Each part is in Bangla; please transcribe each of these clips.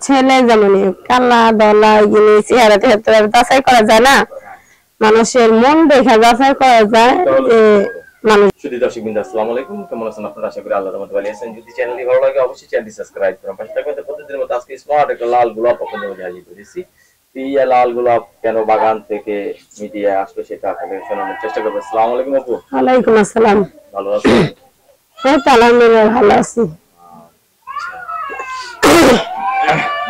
ছেলে যেমন কালা দলা এগুলি চেহারা তেহারা যাচাই করা যায় না, মানুষের মন দেখা যাচাই করা যায় যে মানুষ। সুধী দর্শকবৃন্দ, আসসালামু আলাইকুম। কেমন আছেন আপনারা? আশা করি আল্লাহর রহমতে ভালো আছেন। যদি চ্যানেলটি ভালো লাগে অবশ্যই চ্যানেলটি সাবস্ক্রাইব করুন। পাশে থাকবেন। প্রতিদিনের মতো আজকে স্মার্ট একটা লাল গোলাপ আপনাদের মাঝে হাজির করেছি। এই লাল গোলাপ কেন বাগান থেকে মিডিয়া আসলো সেটা আপনাদের শোনানোর চেষ্টা করবো। আসসালামু আলাইকুম আপু। ওয়ালাইকুম আসসালাম। ভালো আছেন? হ্যাঁ, আলহামদুলিল্লাহ ভালো আছি।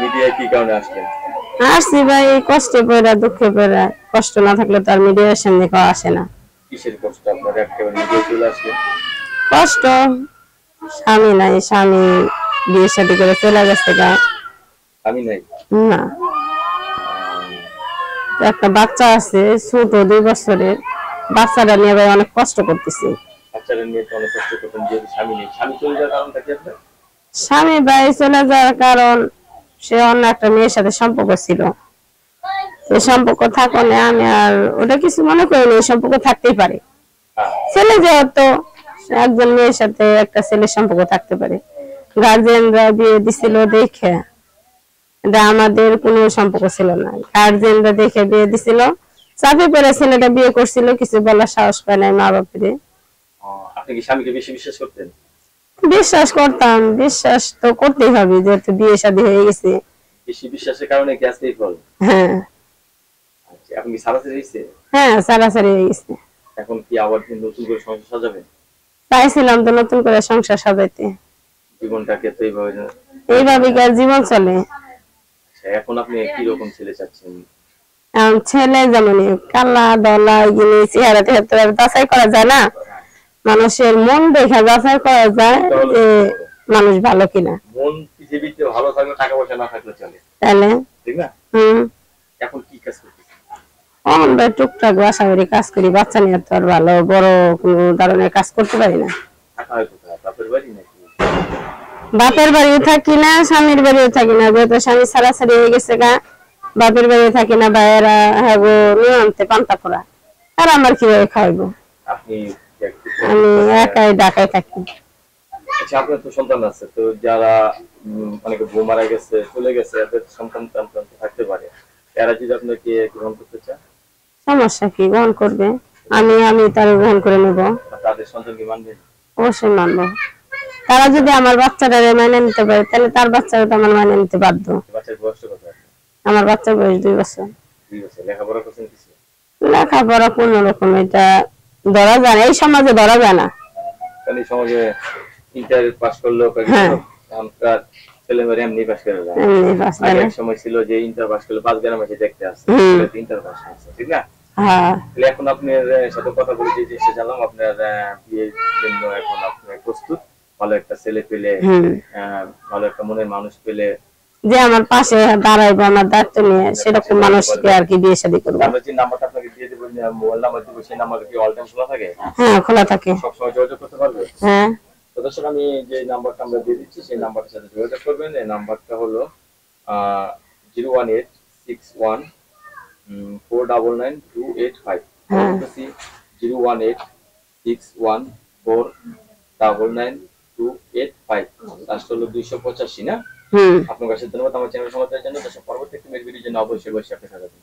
মিডিয়া কি কারণে আসলেন? আসছি ভাই কষ্টে পড়া, দুঃখে পড়া। কষ্ট না থাকলে তো আর মিডিয়ার সামনে কেউ আসে না। কিসের কষ্ট আপনার একেবারে মিডিয়া চলে আসলেন? কষ্ট, স্বামী নাই, স্বামী বিয়ে শাদী করে চলে গেছে গা। আমি নাই না, একটা বাচ্চা আছে ছোট 2 বছরের, বাচ্চাটা নিয়ে ভাই অনেক কষ্ট করতেছি। বাচ্চারা নিয়ে তো অনেক কষ্ট করতেন, যেহেতু স্বামী নেই। স্বামী চলে যাওয়ার কারণটা কি আপনার? স্বামী ভাই চলে যাওয়ার কারণ সে অন্য একটা মেয়ের সাথে সম্পর্ক ছিল। এই সম্পর্ক থাকলে আমি আর ওটা কিছু মনে করিনি, সম্পর্ক থাকতেই পারে। ছেলে যেহেতু একজন মেয়ের সাথে একটা ছেলের সম্পর্ক থাকতে পারে, গার্জিয়ানরা বিয়ে দিছিল দেখে, এটা আমাদের কোনো সম্পর্ক ছিল না। গার্জিয়ানরা দেখে বিয়ে দিছিল, চাপে পড়ে ছেলেটা বিয়ে করছিল, কিছু বলার সাহস পায় নাই মা বাপরে। আপনি কি স্বামীকে বেশি বিশ্বাস করতেন? বিশ্বাস করতাম, বিশ্বাস তো করতেই হবে যেহেতু বিয়ে শাদী হয়ে গেছে। বেশি বিশ্বাসের কারণে কি আজকে এই ফল? হ্যাঁ। আচ্ছা, এখন কি সারাসারি হয়েছে? হ্যাঁ, সারাসারি হয়ে গেছে। এখন কি আবার নতুন করে সংসার সাজাবেন? চাইছিলাম তো নতুন করে সংসার সাজাইতে। জীবনটাকে তো এইভাবে কি আর জীবন চলে? আচ্ছা, এখন আপনি কি রকম ছেলে চাচ্ছেন? ছেলে যেমন কালা দলা এগুলি চেহারা তেহারা যাচাই করা যায় না, মানুষের মন দেখা যাচাই করা যায় যে মানুষ ভালো কিনা। মন পৃথিবীতে ভালো থাকলে টাকা পয়সা না থাকলে চলে, তাহলে ঠিক না? এখন কি কাজ করতেছেন? আমরা টুকটাক বাসা বাড়ি কাজ করি, বাচ্চা নিয়ে তো আর ভালো বড় কোনো ধরনের কাজ করতে পারি না। টাকা হয়তো বাপের বাড়ি নাকি? বাপের বাড়িও থাকি না, স্বামীর বাড়িও থাকি না, যেহেতু স্বামী সারাসারি হয়ে গেছে গা। বাপের বাড়িও থাকি না, ভাইয়েরা হ্যাঁ নিয়ে আনতে পান্তা করা, আর আমার কিভাবে খাওয়াবো? আপনি আমি একাই ঢাকায় থাকি। আচ্ছা, আপনার তো সন্তান আছে, তো যারা অনেকে বউ মারা গেছে চলে গেছে, এদের সন্তান থাকতে পারে, এরা যদি আপনাকে গ্রহণ করতে চায় সমস্যা কি? গ্রহণ করবে, আমি তার গ্রহণ করে নেব। তাদের সন্তানকে মানবেন? অবশ্যই মানবো। তারা যদি আমার বাচ্চাটা মেনে নিতে পারে, তাহলে তার বাচ্চারা তো আমার মেনে নিতে বাধ্য। বাচ্চার বয়সটা কত? আমার বাচ্চার বয়স 2 বছর। 2 বছর। লেখাপড়া করছেন কিছু? লেখাপড়া কোন রকম, এটা ধরা যায় না, এই সমাজে ধরা যায় না। কারণ এই সমাজে ইন্টার পাস করলেও এখনকার ছেলেমেয়েরা এমনি পাস করে যায়। এক সময় ছিল যে ইন্টার পাস করলে 5 গ্রাম এসে দেখতে আসছে, ইন্টার পাস করছে, ঠিক না? এখন আপনার সাথে কথা বলে যে জিনিসটা জানলাম, আপনার বিয়ের জন্য এখন আপনি প্রস্তুত। ভালো একটা ছেলে পেলে, ভালো একটা মনের মানুষ পেলে, যে আমার পাশে দাঁড়াইবো আমার দায়িত্ব নিয়ে, সেরকম মানুষকে আর কি বিয়ে শাদী করবো। আমরা যে নাম্বারটা আপনাকে দিয়ে দেবো, মোবাইল নাম্বার দিব, সেই নাম্বারটা কি অল টাইম খোলা থাকে? হ্যাঁ, খোলা থাকে, সবসময় যোগাযোগ করতে পারবে। হ্যাঁ। তো দর্শক, আমি যে নাম্বারটা আমরা দিয়ে দিচ্ছি সেই নাম্বারটার সাথে যোগাযোগ করবেন। এই নাম্বারটা হলো 01861499285। 01861499285। লাস্ট হলো 285 না? আপনার কাছে ধন্যবাদ আমার চ্যানেল সমাচারের জন্য। পরবর্তী একটি ভিডিওর জন্য অবশ্যই আপনার সাথে থাকবেন।